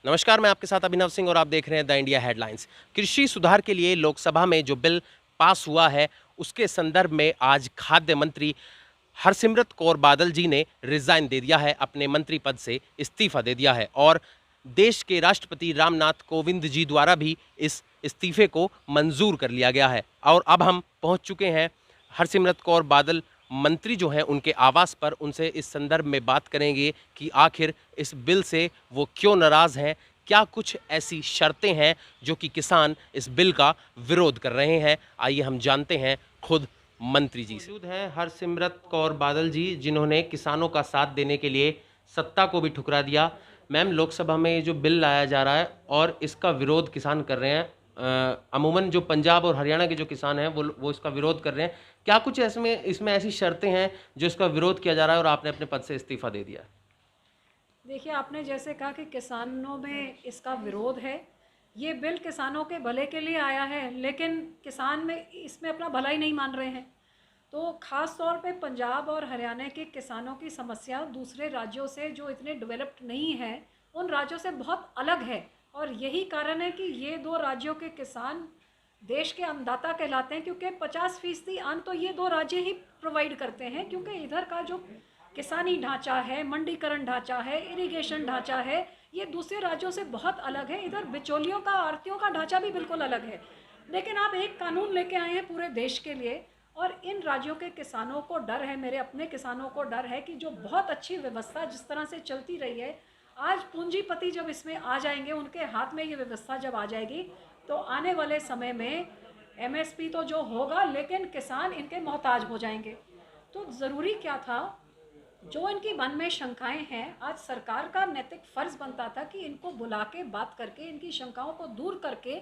नमस्कार, मैं आपके साथ अभिनव सिंह और आप देख रहे हैं द इंडिया हेडलाइंस। कृषि सुधार के लिए लोकसभा में जो बिल पास हुआ है, उसके संदर्भ में आज खाद्य मंत्री हरसिमरत कौर बादल जी ने रिजाइन दे दिया है, अपने मंत्री पद से इस्तीफा दे दिया है और देश के राष्ट्रपति रामनाथ कोविंद जी द्वारा भी इस इस्तीफे को मंजूर कर लिया गया है। और अब हम पहुंच चुके हैं हरसिमरत कौर बादल मंत्री जो हैं उनके आवास पर, उनसे इस संदर्भ में बात करेंगे कि आखिर इस बिल से वो क्यों नाराज़ हैं, क्या कुछ ऐसी शर्तें हैं जो कि किसान इस बिल का विरोध कर रहे हैं। आइए हम जानते हैं खुद मंत्री जी से। मौजूद हैं हरसिमरत कौर बादल जी, जिन्होंने किसानों का साथ देने के लिए सत्ता को भी ठुकरा दिया। मैम, लोकसभा में ये जो बिल लाया जा रहा है और इसका विरोध किसान कर रहे हैं, अमूमन जो पंजाब और हरियाणा के जो किसान हैं वो इसका विरोध कर रहे हैं। क्या कुछ इसमें ऐसी शर्तें हैं जो इसका विरोध किया जा रहा है और आपने अपने पद से इस्तीफा दे दिया है? देखिए, आपने जैसे कहा कि किसानों में इसका विरोध है। ये बिल किसानों के भले के लिए आया है, लेकिन किसान में इसमें अपना भला ही नहीं मान रहे हैं। तो ख़ास तौर पे पंजाब और हरियाणा के किसानों की समस्या दूसरे राज्यों से जो इतने डेवलप्ड नहीं हैं, उन राज्यों से बहुत अलग है। और यही कारण है कि ये दो राज्यों के किसान देश के अन्नदाता कहलाते हैं, क्योंकि 50% अन्न तो ये दो राज्य ही प्रोवाइड करते हैं। क्योंकि इधर का जो किसानी ढांचा है, मंडीकरण ढांचा है, इरिगेशन ढांचा है, ये दूसरे राज्यों से बहुत अलग है। इधर बिचौलियों का, आड़तियों का ढांचा भी बिल्कुल अलग है। लेकिन आप एक कानून लेके आए हैं पूरे देश के लिए, और इन राज्यों के किसानों को डर है, मेरे अपने किसानों को डर है कि जो बहुत अच्छी व्यवस्था जिस तरह से चलती रही है, आज पूंजीपति जब इसमें आ जाएंगे, उनके हाथ में ये व्यवस्था जब आ जाएगी, तो आने वाले समय में एमएसपी तो जो होगा, लेकिन किसान इनके मोहताज हो जाएंगे। तो ज़रूरी क्या था, जो इनकी मन में शंकाएं हैं, आज सरकार का नैतिक फर्ज बनता था कि इनको बुला के बात करके इनकी शंकाओं को दूर करके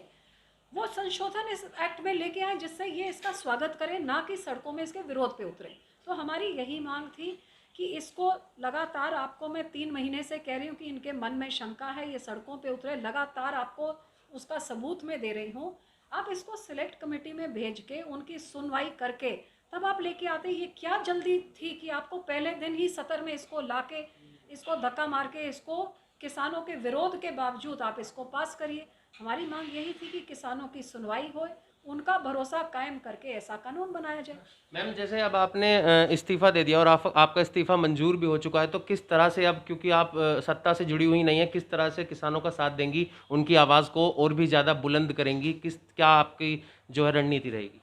वो संशोधन इस एक्ट में लेके आए, जिससे ये इसका स्वागत करें, ना कि सड़कों में इसके विरोध पे उतरे। तो हमारी यही मांग थी कि इसको लगातार, आपको मैं 3 महीने से कह रही हूँ कि इनके मन में शंका है, ये सड़कों पे उतरे, लगातार आपको उसका सबूत मैं दे रही हूँ। आप इसको सिलेक्ट कमेटी में भेज के उनकी सुनवाई करके तब आप लेके आते। ये क्या जल्दी थी कि आपको पहले दिन ही सत्र में इसको लाके, इसको धक्का मार के, इसको किसानों के विरोध के बावजूद आप इसको पास करिए। हमारी मांग यही थी कि किसानों की सुनवाई हो, उनका भरोसा कायम करके ऐसा कानून बनाया जाए। मैम, जैसे अब आपने इस्तीफा दे दिया और आपका इस्तीफा मंजूर भी हो चुका है, तो किस तरह से अब, क्योंकि आप सत्ता से जुड़ी हुई नहीं है, किस तरह से किसानों का साथ देंगी, उनकी आवाज़ को और भी ज़्यादा बुलंद करेंगी, क्या आपकी जो है रणनीति रहेगी?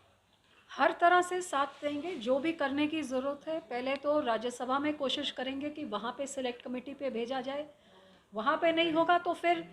हर तरह से साथ देंगे, जो भी करने की ज़रूरत है। पहले तो राज्यसभा में कोशिश करेंगे कि वहाँ पे सिलेक्ट कमेटी पे भेजा जाए। वहाँ पे नहीं होगा तो फिर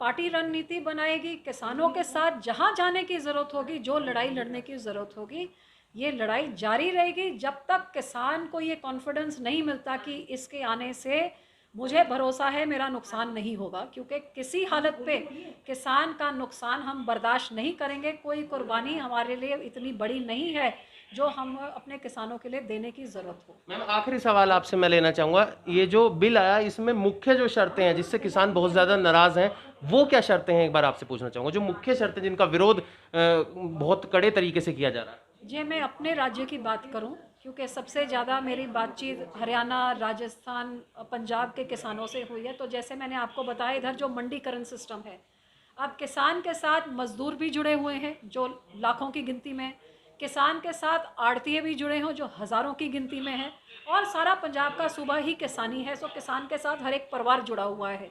पार्टी रणनीति बनाएगी। किसानों के साथ जहाँ जाने की ज़रूरत होगी, जो लड़ाई लड़ने की ज़रूरत होगी, ये लड़ाई जारी रहेगी जब तक किसान को ये कॉन्फिडेंस नहीं मिलता कि इसके आने से मुझे भरोसा है मेरा नुकसान नहीं होगा। क्योंकि किसी हालत पे किसान का नुकसान हम बर्दाश्त नहीं करेंगे। कोई कुर्बानी हमारे लिए इतनी बड़ी नहीं है जो हम अपने किसानों के लिए देने की ज़रूरत हो। मैम, आखिरी सवाल आपसे मैं लेना चाहूँगा, ये जो बिल आया, इसमें मुख्य जो शर्तें हैं जिससे किसान बहुत ज़्यादा नाराज़ हैं, वो क्या शर्तें हैं, एक बार आपसे पूछना चाहूँगा, जो मुख्य शर्तें जिनका विरोध बहुत कड़े तरीके से किया जा रहा है? जी, मैं अपने राज्य की बात करूं, क्योंकि सबसे ज़्यादा मेरी बातचीत हरियाणा, राजस्थान, पंजाब के किसानों से हुई है। तो जैसे मैंने आपको बताया, इधर जो मंडीकरण सिस्टम है, अब किसान के साथ मजदूर भी जुड़े हुए हैं जो लाखों की गिनती में, किसान के साथ आड़तिए भी जुड़े हों जो हज़ारों की गिनती में है, और सारा पंजाब का सूबा ही किसानी है। सो किसान के साथ हर एक परिवार जुड़ा हुआ है।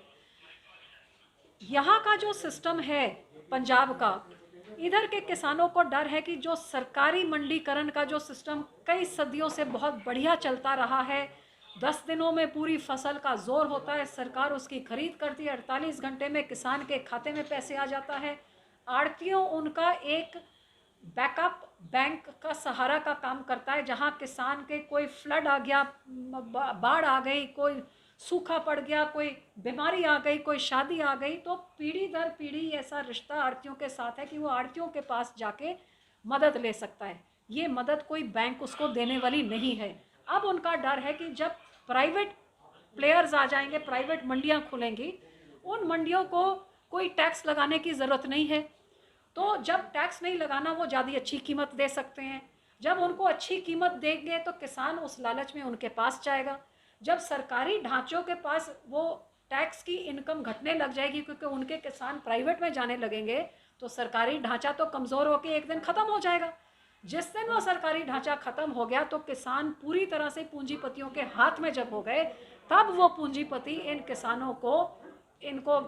यहाँ का जो सिस्टम है पंजाब का, इधर के किसानों को डर है कि जो सरकारी मंडीकरण का जो सिस्टम कई सदियों से बहुत बढ़िया चलता रहा है, 10 दिनों में पूरी फसल का जोर होता है, सरकार उसकी खरीद करती है, 48 घंटे में किसान के खाते में पैसे आ जाता है। आड़तियों उनका एक बैकअप बैंक का सहारा का काम करता है। जहाँ किसान के कोई फ्लड आ गया, बाढ़ आ गई, कोई सूखा पड़ गया, कोई बीमारी आ गई, कोई शादी आ गई, तो पीढ़ी दर पीढ़ी ऐसा रिश्ता आड़तियों के साथ है कि वो आड़तियों के पास जाके मदद ले सकता है। ये मदद कोई बैंक उसको देने वाली नहीं है। अब उनका डर है कि जब प्राइवेट प्लेयर्स आ जाएंगे, प्राइवेट मंडियां खुलेंगी, उन मंडियों को कोई टैक्स लगाने की ज़रूरत नहीं है। तो जब टैक्स नहीं लगाना, वो ज़्यादा अच्छी कीमत दे सकते हैं। जब उनको अच्छी कीमत देंगे तो किसान उस लालच में उनके पास जाएगा। जब सरकारी ढांचों के पास वो टैक्स की इनकम घटने लग जाएगी क्योंकि उनके किसान प्राइवेट में जाने लगेंगे, तो सरकारी ढांचा तो कमज़ोर होकर एक दिन ख़त्म हो जाएगा। जिस दिन वो सरकारी ढांचा ख़त्म हो गया तो किसान पूरी तरह से पूंजीपतियों के हाथ में जब हो गए, तब वो पूंजीपति इन किसानों को इनको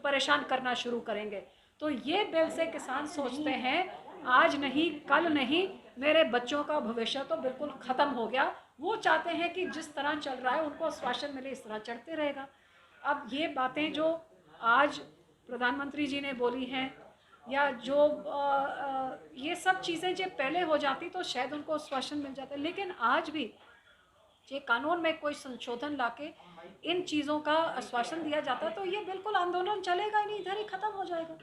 परेशान करना शुरू करेंगे। तो ये बिल से किसान सोचते हैं आज नहीं कल नहीं, मेरे बच्चों का भविष्य तो बिल्कुल ख़त्म हो गया। वो चाहते हैं कि जिस तरह चल रहा है उनको आश्वासन मिले इस तरह चढ़ते रहेगा। अब ये बातें जो आज प्रधानमंत्री जी ने बोली हैं या जो ये सब चीज़ें जब पहले हो जाती तो शायद उनको आश्वासन मिल जाता, लेकिन आज भी ये कानून में कोई संशोधन लाके इन चीज़ों का आश्वासन दिया जाता तो ये बिल्कुल आंदोलन चलेगा ही नहीं, इधर ही ख़त्म हो जाएगा।